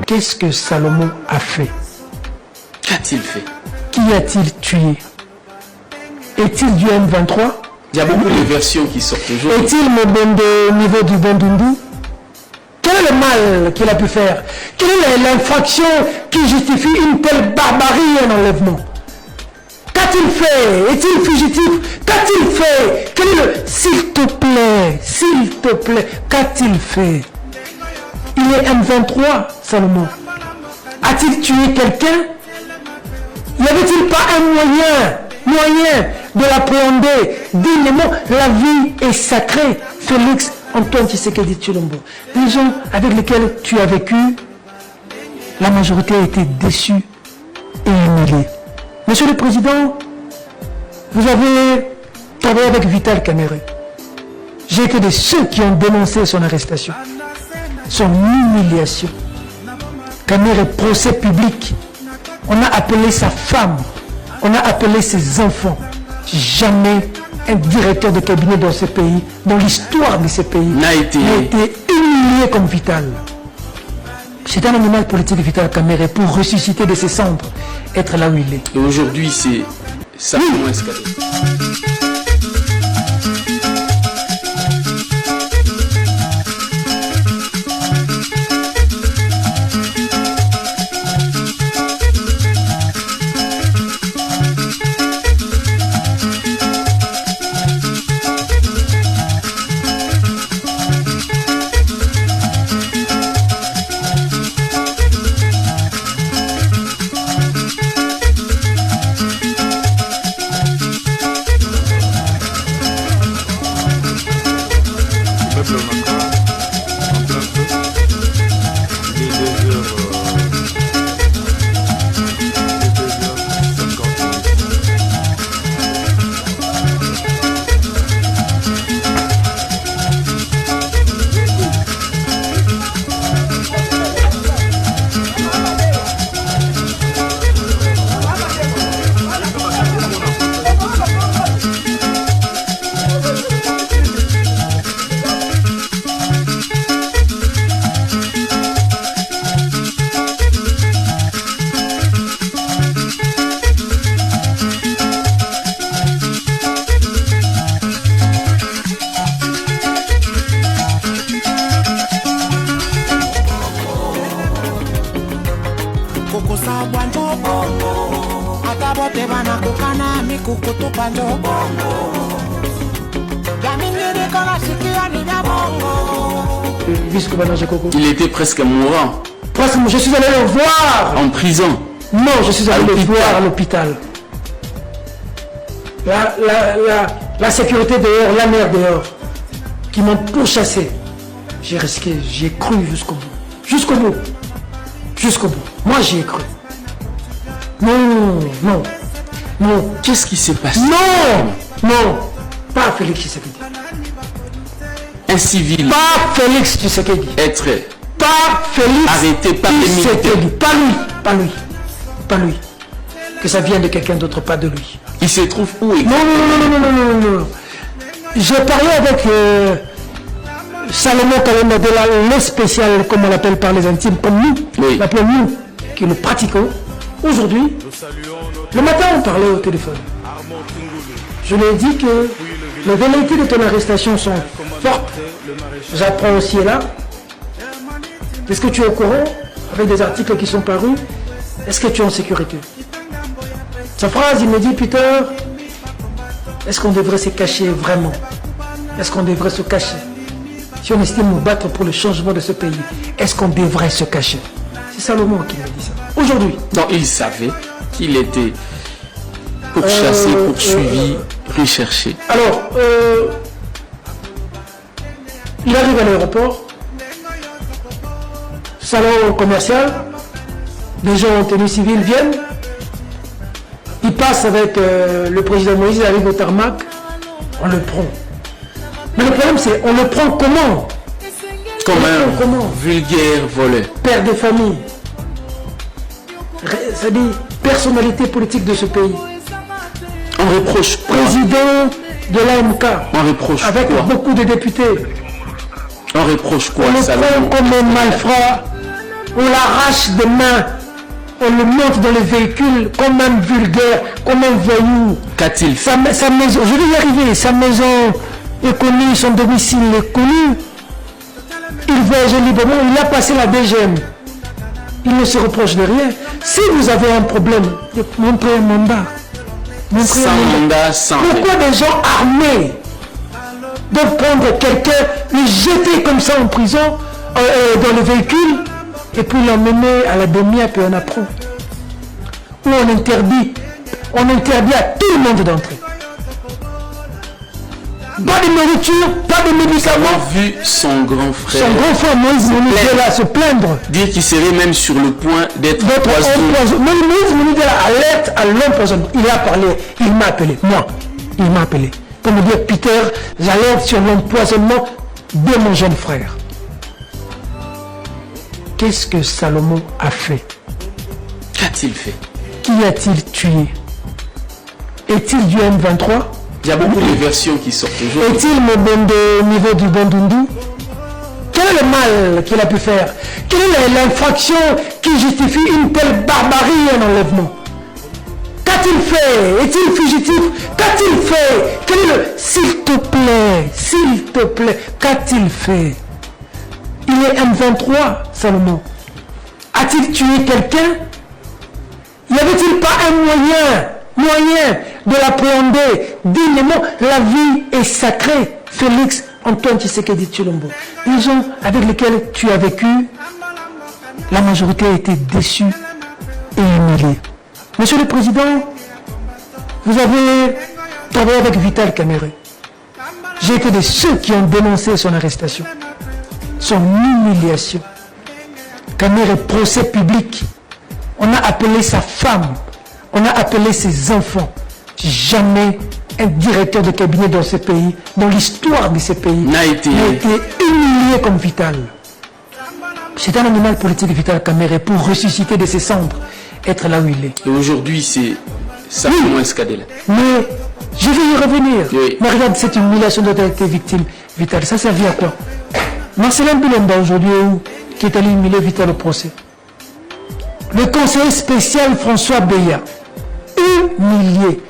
Qu'est-ce que Salomon a fait? Qu'a-t-il fait? Qui a-t-il tué? Est-il du M23? Il y a beaucoup de versions qui sortent aujourd'hui. Est-il au niveau du Bandundu? Quel est le mal qu'il a pu faire? Quelle est l'infraction qui justifie une telle barbarie et un enlèvement? Qu'a-t-il fait? Est-il fugitif? Qu'a-t-il fait? Quel est le... S'il te plaît, qu'a-t-il fait? Il est M23, Salomon. A-t-il tué quelqu'un? Y avait-il pas un moyen de l'appréhender dignement? La vie est sacrée. Félix Antoine Tshisekedi Tshilombo, les gens avec lesquels tu as vécu, la majorité a été déçue et humiliée. Monsieur le Président, vous avez travaillé avec Vital Kamerhe. J'ai été de ceux qui ont dénoncé son arrestation, son humiliation. Kamerhe, procès public. On a appelé sa femme, on a appelé ses enfants. Jamais un directeur de cabinet dans ce pays, dans l'histoire de ce pays, n'a été humilié comme Vital. C'est un animal politique, Vital Kamerhe, pour ressusciter de ses cendres, être là où il est. Et aujourd'hui, c'est ça comment escalé. Il était presque mourant. Presque, je suis allé le voir. En prison. Non, je suis allé le voir à l'hôpital. La sécurité dehors, la mer dehors, qui m'ont pourchassé. J'ai risqué, j'ai cru jusqu'au bout. Jusqu'au bout. Jusqu'au bout. Moi, j'y ai cru. Non. Qu'est-ce qui s'est passé? Non. Pas Félix Tshisekedi. Un civil. Pas Félix Tshisekedi. Être. Pas Félix. Arrêté par les militaires. Pas lui. Que ça vienne de quelqu'un d'autre, pas de lui. Il se trouve où? Non. J'ai parlé avec Salomon Kalembadela, le spécial, comme on l'appelle par les intimes, comme nous, l'appelons nous, qui le pratiquons. Aujourd'hui, le matin, on parlait au téléphone. Je lui ai dit que les velléités de ton arrestation sont fortes. J'apprends aussi là. Est-ce que tu es au courant, avec des articles qui sont parus? Est-ce que tu es en sécurité? Sa phrase, il me dit, Peter, est-ce qu'on devrait se cacher vraiment? Est-ce qu'on devrait se cacher? Si on estime nous battre pour le changement de ce pays, est-ce qu'on devrait se cacher? C'est Salomon qui m'a dit ça. Aujourd'hui. Donc il savait qu'il était pourchassé, poursuivi, recherché. Alors, il arrive à l'aéroport, salon commercial, des gens en tenue civile viennent, il passe avec le président Moïse, il arrive au tarmac, on le prend. Mais le problème c'est, on le prend comment? Comme un vulgaire voleur. Père de famille. c'est-à-dire personnalité politique de ce pays. On reproche quoi? Président de l'AMK. On reproche avec quoi? beaucoup de députés. On reproche quoi? On le prend comme un malfrat, on l'arrache des mains, on le monte dans les véhicules comme un vulgaire, comme un voyou. Qu'a-t-il fait? Sa maison, je vais y arriver, sa maison est connue, son domicile est connu. Il voyage librement, il a passé la DGM. Il ne se reproche de rien. Si vous avez un problème, montrez un mandat. Sans mandat, sans... Pourquoi des gens armés doivent prendre quelqu'un, le jeter comme ça en prison, dans le véhicule, et puis l'emmener à la demi-heure et on apprend. Où on interdit à tout le monde d'entrer. Pas de nourriture, pas de médicaments. On a vu son grand frère. Son grand frère Moïse Mounidela se plaindre. Dire qu'il serait même sur le point d'être empoisonné. Moïse Mounidela alerte à l'empoisonnement. Il a parlé, il m'a appelé, moi. Il m'a appelé. Pour me dire, Peter, j'alerte sur l'empoisonnement de mon jeune frère. Qu'est-ce que Salomon a fait? Qu'a-t-il fait? Qui a-t-il tué? Est-il du M23? Il y a beaucoup de versions qui sortent aujourd'hui. Est-il au niveau du Bandundu? Quel est le mal qu'il a pu faire? Quelle est l'infraction qui justifie une telle barbarie et un enlèvement? Qu'a-t-il fait? Est-il fugitif? Qu'a-t-il fait? Quel est le... S'il te plaît, qu'a-t-il fait? Il est M23, Salomon. A-t-il tué quelqu'un? Y avait-il pas un moyen de l'appréhender dignement? La vie est sacrée. Félix Antoine Tshisekedi Tshilombo. Les gens avec lesquels tu as vécu, la majorité a été déçue et humiliée. Monsieur le Président, vous avez travaillé avec Vital Kamerhe. J'ai été de ceux qui ont dénoncé son arrestation, son humiliation. Kamerhe, procès public. On a appelé sa femme, on a appelé ses enfants. Jamais un directeur de cabinet dans ce pays, dans l'histoire de ce pays, n'a été humilié comme Vital. C'est un animal politique, Vital Kamerhe, pour ressusciter de ses cendres, être là où il est. Et aujourd'hui, c'est Salomon Escadela. Mais je vais y revenir. Oui. Mais regarde, cette humiliation dont elle a été victime, Vital, ça servait à quoi? Marcelin Bilomba aujourd'hui, qui est allé humilier Vital au procès. Le conseiller spécial François Beya, humilié.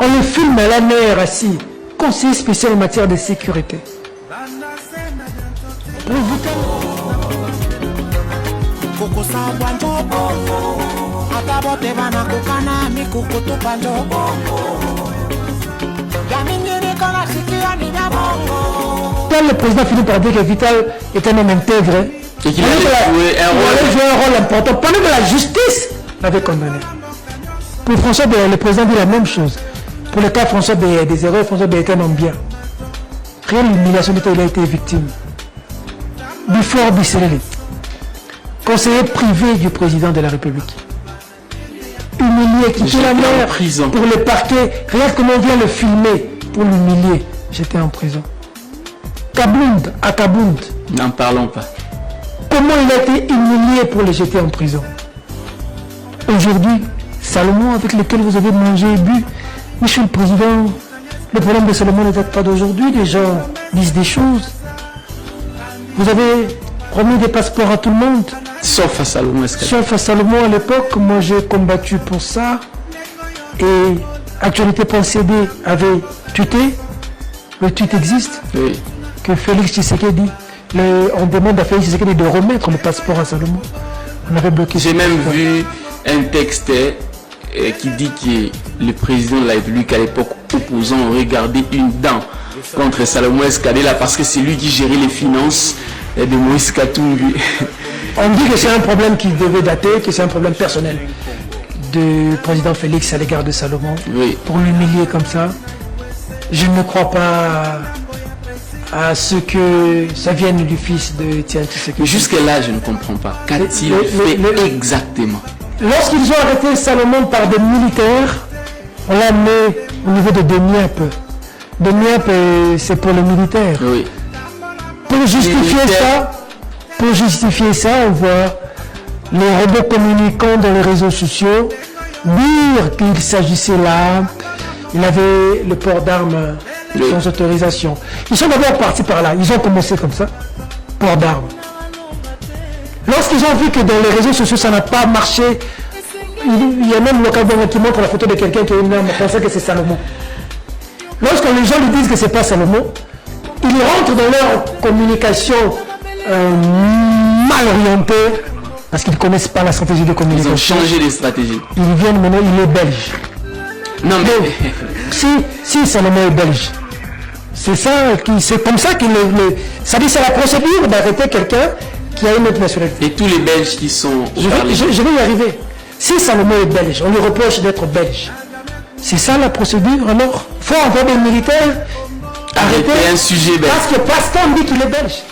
On le filme à la mer assis, conseiller spécial en matière de sécurité. Le président finit par dire que Vital est un homme intègre. Et qu'il allait jouer un rôle important pendant que la justice l'avait condamné. Pour François Beya, le président dit la même chose. Pour le cas François Beya, des erreurs, François Beya était un homme bien. Rien l'humiliation d'État, il a été victime. Bifor Bissereli, conseiller privé du président de la République. Humilié, quitté la mer pour le parquet. Regarde comment on vient le filmer pour l'humilier. J'étais en prison. Kabound, à Kabound. N'en parlons pas. Comment il a été humilié pour le jeter en prison. Aujourd'hui, Salomon, avec lequel vous avez mangé et bu, Monsieur le Président, le problème de Salomon ne date pas d'aujourd'hui. Les gens disent des choses. Vous avez promis des passeports à tout le monde. Sauf à Salomon Escadela. Sauf à Salomon à l'époque. Moi, j'ai combattu pour ça. Et Actualité.cd avait tweeté. Le tweet existe. Oui. Que Félix Tshisekedi, on demande à Félix Tshisekedi de remettre le passeport à Salomon. On avait bloqué. J'ai même vu un texte qui dit que le président de la République à l'époque opposant aurait gardé une dent contre Salomon Escadela parce que c'est lui qui gérait les finances de Moïse Katumbi. On dit que c'est un problème qui devait dater, que c'est un problème personnel du président Félix à l'égard de Salomon. Oui. Pour l'humilier comme ça. Je ne crois pas à ce que ça vienne du fils de Tian Tshisekedi. Jusque-là, je ne comprends pas. Qu'a-t-il fait exactement? Lorsqu'ils ont arrêté Salomon par des militaires, on l'a amené au niveau de Demiap. Demiap, c'est pour les militaires. Oui. Pour justifier ça, on voit les robots communicants dans les réseaux sociaux, dire qu'il s'agissait là, il avait le port d'armes sans autorisation. Ils sont d'abord partis par là, ils ont commencé comme ça, port d'armes. Lorsqu'ils ont vu que dans les réseaux sociaux ça n'a pas marché, il y a même le cadre qui montre la photo de quelqu'un qui a une arme, on pensait que c'est Salomon. Lorsque les gens lui disent que ce n'est pas Salomon, ils rentrent dans leur communication mal orientée, parce qu'ils ne connaissent pas la stratégie de communication. Ils ont changé les stratégies. Ils viennent maintenant, il est belge. Non mais... Donc, si Salomon est belge, c'est comme ça qu'il est... Ça dit c'est la procédure d'arrêter quelqu'un qui a une autre nationalité. Et tous les Belges qui sont... Je vais y arriver. Si Salomon est belge, on lui reproche d'être belge. C'est ça la procédure, alors il faut avoir des militaires arrêter un sujet belge. Parce que Pascal dit qu'il est belge.